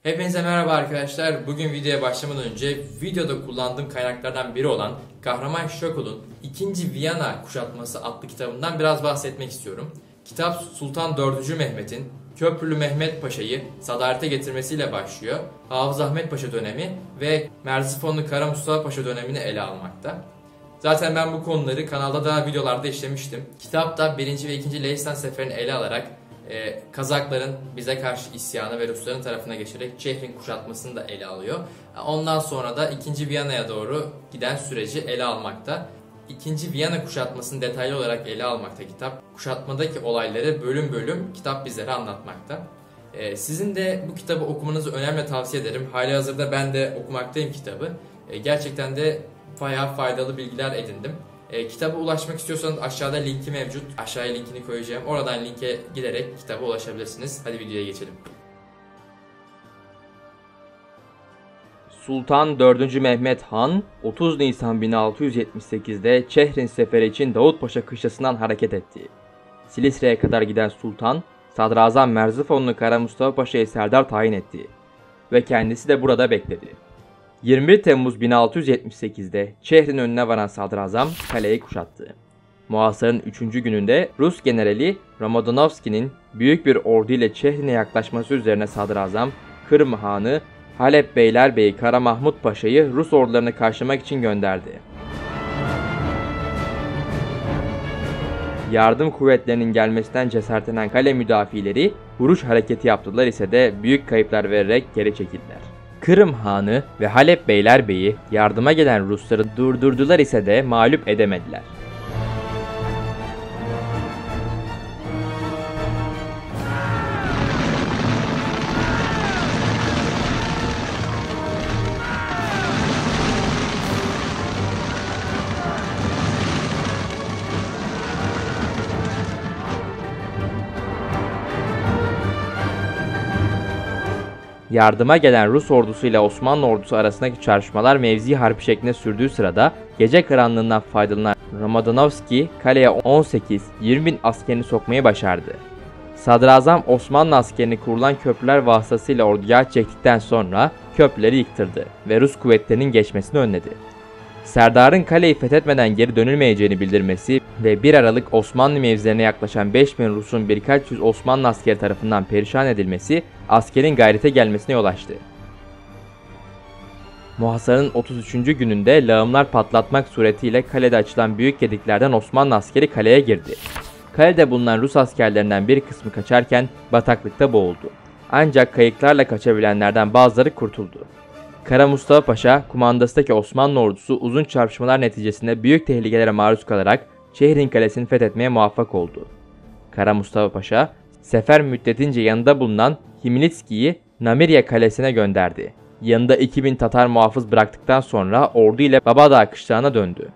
Hepinize merhaba arkadaşlar. Bugün videoya başlamadan önce videoda kullandığım kaynaklardan biri olan Kahraman Şokul'un 2. Viyana Kuşatması adlı kitabından biraz bahsetmek istiyorum. Kitap Sultan 4. Mehmet'in Köprülü Mehmet Paşa'yı sadarete getirmesiyle başlıyor. Hafız Ahmet Paşa dönemi ve Merzifonlu Kara Mustafa Paşa dönemini ele almakta. Zaten ben bu konuları kanalda da videolarda işlemiştim. Kitapta 1. ve 2. Leistan seferini ele alarak Kazakların bize karşı isyanı ve Rusların tarafına geçerek Çehrin kuşatmasını da ele alıyor. Ondan sonra da 2. Viyana'ya doğru giden süreci ele almakta. 2. Viyana kuşatmasını detaylı olarak ele almakta kitap. Kuşatmadaki olayları bölüm bölüm kitap bizlere anlatmakta. Sizin de bu kitabı okumanızı önemli tavsiye ederim. Halihazırda ben de okumaktayım kitabı. Gerçekten de bayağı faydalı bilgiler edindim. Kitaba ulaşmak istiyorsanız aşağıda linki mevcut. Aşağıya linkini koyacağım. Oradan linke giderek kitaba ulaşabilirsiniz. Hadi videoya geçelim. Sultan 4. Mehmet Han 30 Nisan 1678'de Çehrin seferi için Davutpaşa kışlasından hareket etti. Silistre'ye kadar giden Sultan, Sadrazam Merzifonlu Kara Mustafa Paşa'yı serdar tayin etti ve kendisi de burada bekledi. 21 Temmuz 1678'de Çehrin önüne varan sadrazam kaleyi kuşattı. Muhasarın 3. gününde Rus generali Romodanovski'nin büyük bir ordu ile Çehrin'e yaklaşması üzerine sadrazam Kırım Hanı Halep Beylerbeyi Kara Mahmut Paşa'yı Rus ordularını karşılamak için gönderdi. Yardım kuvvetlerinin gelmesinden cesaretlenen kale müdafileri vuruş hareketi yaptılar ise de büyük kayıplar vererek geri çekildiler. Kırım Hanı ve Halep Beylerbeyi yardıma gelen Rusları durdurdular ise de mağlup edemediler. Yardıma gelen Rus ordusu ile Osmanlı ordusu arasındaki çarpışmalar mevzi harp şeklinde sürdüğü sırada gece karanlığından faydalanan Romodanovski kaleye 18-20 bin askerini sokmayı başardı. Sadrazam Osmanlı askerini kurulan köprüler vasıtasıyla orduya çektikten sonra köprüleri yıktırdı ve Rus kuvvetlerinin geçmesini önledi. Serdar'ın kaleyi fethetmeden geri dönülmeyeceğini bildirmesi ve 1 Aralık Osmanlı mevzilerine yaklaşan 5000 Rus'un birkaç yüz Osmanlı askeri tarafından perişan edilmesi askerin gayrete gelmesine yol açtı. Muhasarın 33. gününde lağımlar patlatmak suretiyle kalede açılan büyük gediklerden Osmanlı askeri kaleye girdi. Kalede bulunan Rus askerlerinden bir kısmı kaçarken bataklıkta boğuldu. Ancak kayıklarla kaçabilenlerden bazıları kurtuldu. Kara Mustafa Paşa, kumandasındaki Osmanlı ordusu uzun çarpışmalar neticesinde büyük tehlikelere maruz kalarak Çehrin kalesini fethetmeye muvaffak oldu. Kara Mustafa Paşa, sefer müddetince yanında bulunan Hmelnitski'yi Namirya kalesine gönderdi. Yanında 2000 Tatar muhafız bıraktıktan sonra ordu ile Babadağ kışlağına döndü.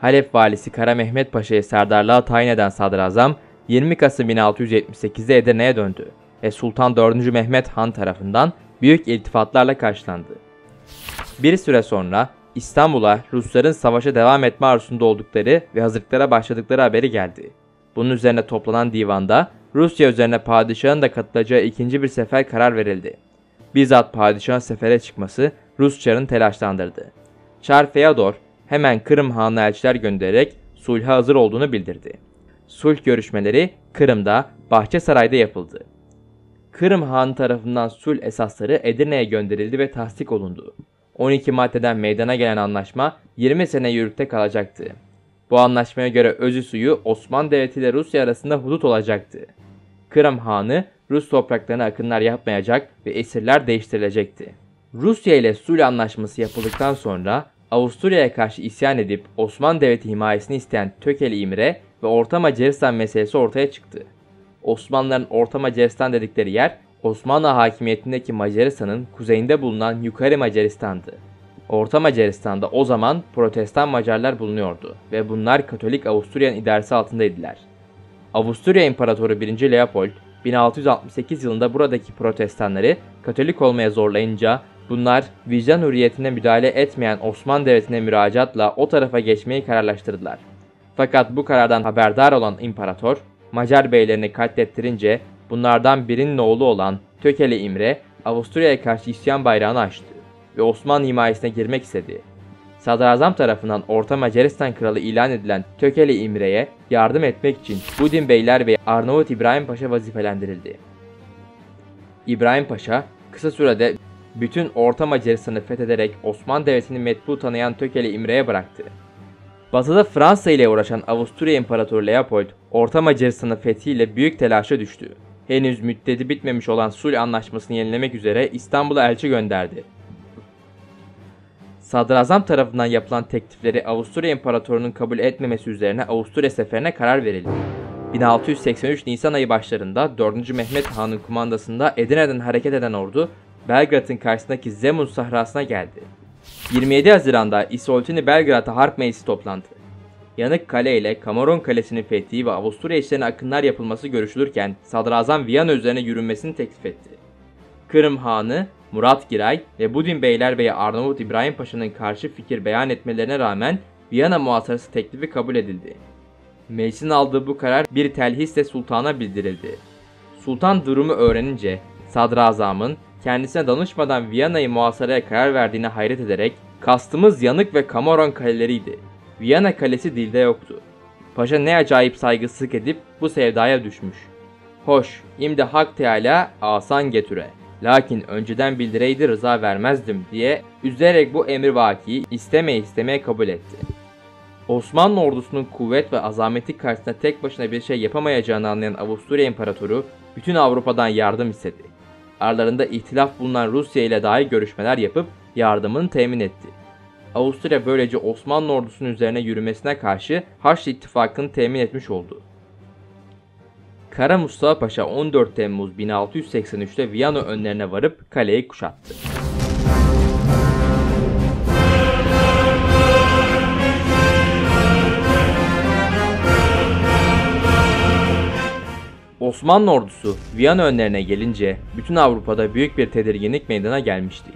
Halep valisi Kara Mehmet Paşa'yı serdarlığa tayin eden sadrazam 20 Kasım 1678'de Edirne'ye döndü ve Sultan 4. Mehmet Han tarafından büyük iltifatlarla karşılandı. Bir süre sonra İstanbul'a Rusların savaşa devam etme arzusunda oldukları ve hazırlıklara başladıkları haberi geldi. Bunun üzerine toplanan divanda Rusya üzerine padişahın da katılacağı ikinci bir sefer karar verildi. Bizzat padişahın sefere çıkması Rus çarını telaşlandırdı. Çar Feodor hemen Kırım Hanı'na elçiler göndererek sulha hazır olduğunu bildirdi. Sulh görüşmeleri Kırım'da Bahçesaray'da yapıldı. Kırım Hanı tarafından sulh esasları Edirne'ye gönderildi ve tasdik olundu. 12 maddeden meydana gelen anlaşma 20 sene yürürlükte kalacaktı. Bu anlaşmaya göre Özü suyu Osmanlı Devleti ile Rusya arasında hudut olacaktı. Kırım Hanı Rus topraklarına akınlar yapmayacak ve esirler değiştirilecekti. Rusya ile sulh anlaşması yapıldıktan sonra Avusturya'ya karşı isyan edip Osmanlı Devleti himayesini isteyen Tökeli İmre ve Orta Macaristan meselesi ortaya çıktı. Osmanlıların Orta Macaristan dedikleri yer Osmanlı hakimiyetindeki Macaristan'ın kuzeyinde bulunan Yukarı Macaristan'dı. Orta Macaristan'da o zaman Protestan Macarlar bulunuyordu ve bunlar Katolik Avusturya'nın idaresi altındaydılar. Avusturya İmparatoru 1. Leopold 1668 yılında buradaki Protestanları Katolik olmaya zorlayınca bunlar vicdan hürriyetine müdahale etmeyen Osmanlı Devleti'ne müracaatla o tarafa geçmeyi kararlaştırdılar. Fakat bu karardan haberdar olan imparator Macar beylerini katlettirince bunlardan birinin oğlu olan Tökeli İmre Avusturya'ya karşı isyan bayrağını açtı ve Osmanlı himayesine girmek istedi. Sadrazam tarafından Orta Macaristan kralı ilan edilen Tökeli İmre'ye yardım etmek için Budin Beyler ve Arnavut İbrahim Paşa vazifelendirildi. İbrahim Paşa kısa sürede bütün Orta Macaristan'ı fethederek Osmanlı Devleti'ni metbu tanıyan Tökeli İmre'ye bıraktı. Batıda Fransa ile uğraşan Avusturya İmparatoru Leopold, Orta Macaristan'ın fethiyle büyük telaşa düştü. Henüz müddeti bitmemiş olan sulh anlaşmasını yenilemek üzere İstanbul'a elçi gönderdi. Sadrazam tarafından yapılan teklifleri Avusturya İmparatoru'nun kabul etmemesi üzerine Avusturya seferine karar verildi. 1683 Nisan ayı başlarında 4. Mehmet Han'ın kumandasında Edirne'den hareket eden ordu Belgrad'ın karşısındaki Zemun sahrasına geldi. 27 Haziran'da İsoltini Belgrad'da harp meclisi toplandı. Yanıkkale ile Kameron Kalesi'nin fethi ve Avusturya işlerine akınlar yapılması görüşülürken Sadrazam Viyana üzerine yürünmesini teklif etti. Kırım Hanı, Murat Giray ve Budin Beylerbeyi Arnavut İbrahim Paşa'nın karşı fikir beyan etmelerine rağmen Viyana muhasarası teklifi kabul edildi. Meclisin aldığı bu karar bir telhisle sultana bildirildi. Sultan durumu öğrenince Sadrazam'ın kendisine danışmadan Viyana'yı muhasaraya karar verdiğine hayret ederek "Kastımız Yanık ve Kameron kaleleriydi. Viyana kalesi dilde yoktu." Paşa ne acayip saygısızlık edip bu sevdaya düşmüş. "Hoş, imdi Hak Teâlâ asan getüre. Lakin önceden bildireydi rıza vermezdim" diye üzülerek bu emri-vakiyi istemeye kabul etti. Osmanlı ordusunun kuvvet ve azameti karşısında tek başına bir şey yapamayacağını anlayan Avusturya İmparatoru bütün Avrupa'dan yardım istedi. Aralarında ihtilaf bulunan Rusya ile dahi görüşmeler yapıp yardımını temin etti. Avusturya böylece Osmanlı ordusunun üzerine yürümesine karşı Haçlı İttifakı'nı temin etmiş oldu. Kara Mustafa Paşa 14 Temmuz 1683'te Viyana önlerine varıp kaleyi kuşattı. Osmanlı ordusu Viyana önlerine gelince bütün Avrupa'da büyük bir tedirginlik meydana gelmişti.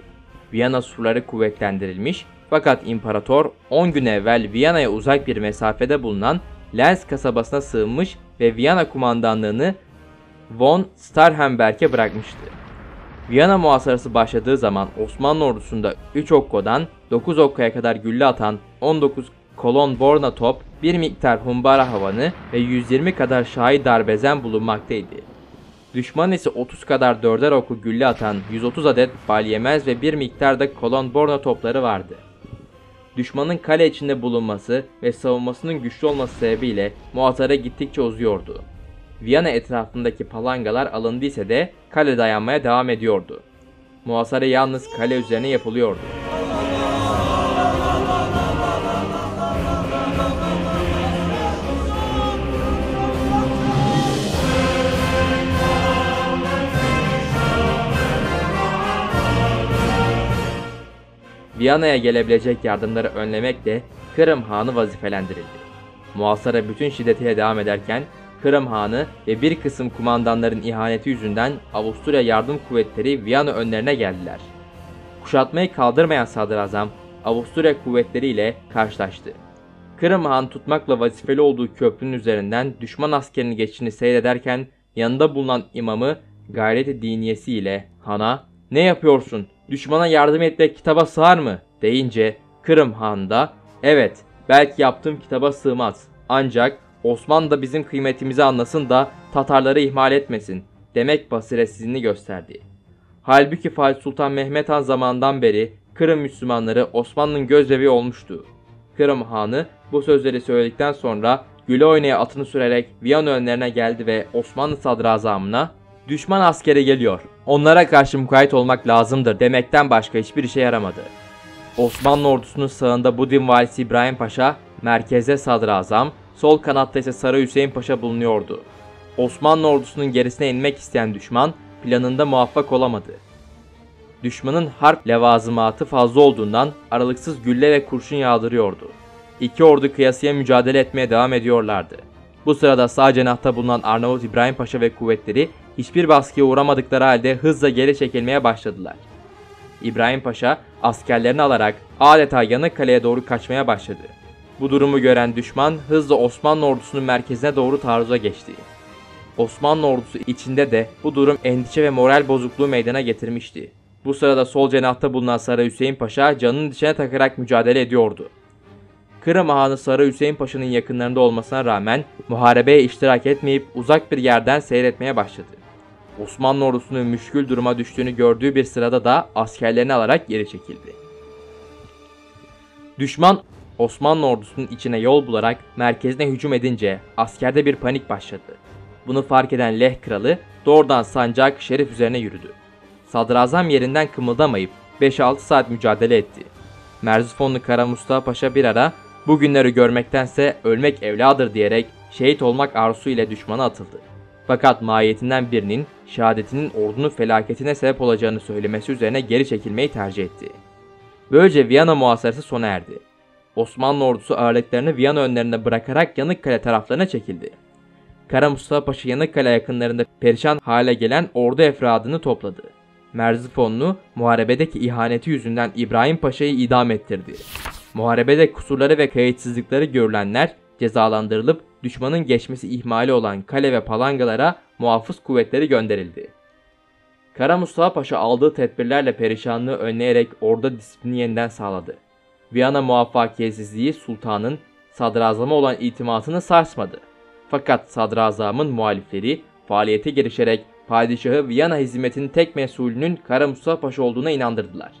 Viyana surları kuvvetlendirilmiş fakat imparator 10 gün evvel Viyana'ya uzak bir mesafede bulunan Lens kasabasına sığınmış ve Viyana kumandanlığını von Starhemberg'e bırakmıştı. Viyana muhasarası başladığı zaman Osmanlı ordusunda 3 okkodan 9 okkaya kadar gülle atan 19 kolon borna top, bir miktar humbara havanı ve 120 kadar şahi darbezen bulunmaktaydı. Düşman ise 30 kadar dörder oku gülle atan 130 adet balyemez ve bir miktar da kolon borna topları vardı. Düşmanın kale içinde bulunması ve savunmasının güçlü olması sebebiyle muhasara gittikçe uzuyordu. Viyana etrafındaki palangalar alındıysa de kale dayanmaya devam ediyordu. Muhasara yalnız kale üzerine yapılıyordu. Viyana'ya gelebilecek yardımları önlemekle Kırım Hanı vazifelendirildi. Muhasara bütün şiddetiyle devam ederken Kırım Hanı ve bir kısım kumandanların ihaneti yüzünden Avusturya yardım kuvvetleri Viyana önlerine geldiler. Kuşatmayı kaldırmayan sadrazam Avusturya kuvvetleriyle karşılaştı. Kırım Hanı tutmakla vazifeli olduğu köprünün üzerinden düşman askerinin geçişini seyrederken yanında bulunan imamı gayret-i diniyesiyle "Han'a ne yapıyorsun? Düşmana yardım etmek kitaba sığar mı?" deyince Kırım Han da "Evet, belki yaptığım kitaba sığmaz. Ancak Osmanlı da bizim kıymetimizi anlasın da Tatarları ihmal etmesin" demek basiretsizliğini gösterdi. Halbuki Fatih Sultan Mehmet Han zamanından beri Kırım Müslümanları Osmanlı'nın gözbebeği olmuştu. Kırım Hanı bu sözleri söyledikten sonra güle oynaya atını sürerek Viyana önlerine geldi ve Osmanlı sadrazamına "Düşman askeri geliyor. Onlara karşı mukayyet olmak lazımdır" demekten başka hiçbir işe yaramadı. Osmanlı ordusunun sağında Budin valisi İbrahim Paşa, merkezde sadrazam, sol kanatta ise Sarı Hüseyin Paşa bulunuyordu. Osmanlı ordusunun gerisine inmek isteyen düşman planında muvaffak olamadı. Düşmanın harp levazımatı fazla olduğundan aralıksız gülle ve kurşun yağdırıyordu. İki ordu kıyasıya mücadele etmeye devam ediyorlardı. Bu sırada sağ cenahta bulunan Arnavut İbrahim Paşa ve kuvvetleri hiçbir baskıya uğramadıkları halde hızla geri çekilmeye başladılar. İbrahim Paşa askerlerini alarak adeta Yanıkkale'ye doğru kaçmaya başladı. Bu durumu gören düşman hızla Osmanlı ordusunun merkezine doğru taarruza geçti. Osmanlı ordusu içinde de bu durum endişe ve moral bozukluğu meydana getirmişti. Bu sırada sol cenahta bulunan Sarı Hüseyin Paşa canının dişine takarak mücadele ediyordu. Kırım Hanı Sarı Hüseyin Paşa'nın yakınlarında olmasına rağmen muharebeye iştirak etmeyip uzak bir yerden seyretmeye başladı. Osmanlı ordusunun müşkül duruma düştüğünü gördüğü bir sırada da askerlerini alarak geri çekildi. Düşman Osmanlı ordusunun içine yol bularak merkezine hücum edince askerde bir panik başladı. Bunu fark eden Leh kralı doğrudan Sancak Şerif üzerine yürüdü. Sadrazam yerinden kımıldamayıp 5-6 saat mücadele etti. Merzifonlu Kara Mustafa Paşa bir ara "Bu günleri görmektense ölmek evladır" diyerek şehit olmak arzusu ile düşmana atıldı. Fakat mahiyetinden birinin şehadetinin ordunun felaketine sebep olacağını söylemesi üzerine geri çekilmeyi tercih etti. Böylece Viyana muhasarası sona erdi. Osmanlı ordusu ağırlıklarını Viyana önlerine bırakarak Yanıkkale taraflarına çekildi. Kara Mustafa Paşa Yanıkkale yakınlarında perişan hale gelen ordu efradını topladı. Merzifonlu muharebedeki ihaneti yüzünden İbrahim Paşa'yı idam ettirdi. Muharebede kusurları ve kayıtsızlıkları görülenler cezalandırılıp düşmanın geçmesi ihmali olan kale ve palangalara muhafız kuvvetleri gönderildi. Kara Mustafa Paşa aldığı tedbirlerle perişanlığı önleyerek ordu disiplini yeniden sağladı. Viyana muvaffakiyetsizliği sultanın sadrazama olan itimatını sarsmadı. Fakat sadrazamın muhalifleri faaliyete girişerek padişahı Viyana hizmetinin tek mesulünün Kara Mustafa Paşa olduğuna inandırdılar.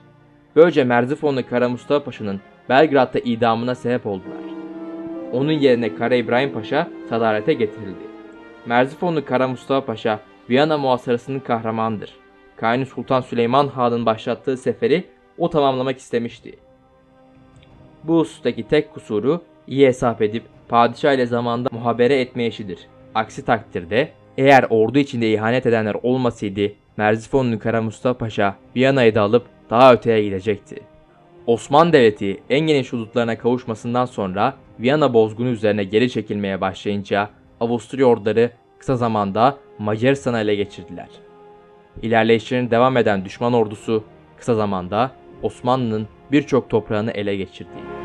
Böylece Merzifonlu Kara Mustafa Paşa'nın Belgrad'da idamına sebep oldular. Onun yerine Kara İbrahim Paşa sadarete getirildi. Merzifonlu Kara Mustafa Paşa Viyana muhasarasının kahramanıdır. Kanuni Sultan Süleyman Han'ın başlattığı seferi o tamamlamak istemişti. Bu husustaki tek kusuru iyi hesap edip padişah ile zamanda muhabere etmeyişidir. Aksi takdirde eğer ordu içinde ihanet edenler olmasaydı Merzifonlu Kara Mustafa Paşa Viyana'yı da alıp daha öteye gidecekti. Osmanlı Devleti en geniş hudutlarına kavuşmasından sonra Viyana bozgunu üzerine geri çekilmeye başlayınca Avusturya orduları kısa zamanda Macaristan'ı ele geçirdiler. İlerleyişlerine devam eden düşman ordusu kısa zamanda Osmanlı'nın birçok toprağını ele geçirdi.